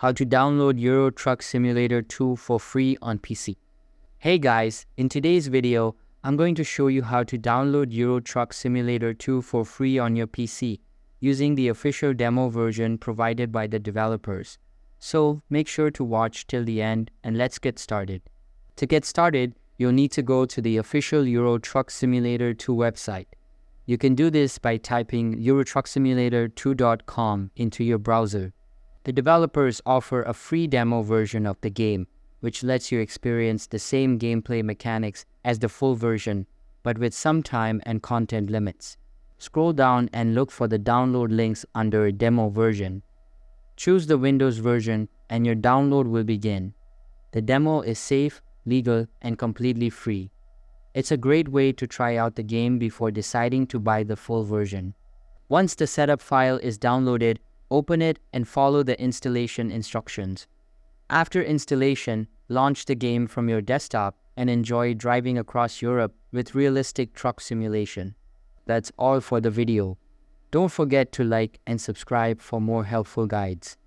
how to download Euro Truck Simulator 2 for free on PC. Hey guys, in today's video, I'm going to show you how to download Euro Truck Simulator 2 for free on your PC using the official demo version provided by the developers. So make sure to watch till the end and let's get started. To get started, you'll need to go to the official Euro Truck Simulator 2 website. You can do this by typing eurotrucksimulator2.com into your browser. The developers offer a free demo version of the game, which lets you experience the same gameplay mechanics as the full version, but with some time and content limits. Scroll down and look for the download links under Demo version. Choose the Windows version and your download will begin. The demo is safe, legal, and completely free. It's a great way to try out the game before deciding to buy the full version. Once the setup file is downloaded, open it and follow the installation instructions. After installation, launch the game from your desktop and enjoy driving across Europe with realistic truck simulation. That's all for the video. Don't forget to like and subscribe for more helpful guides.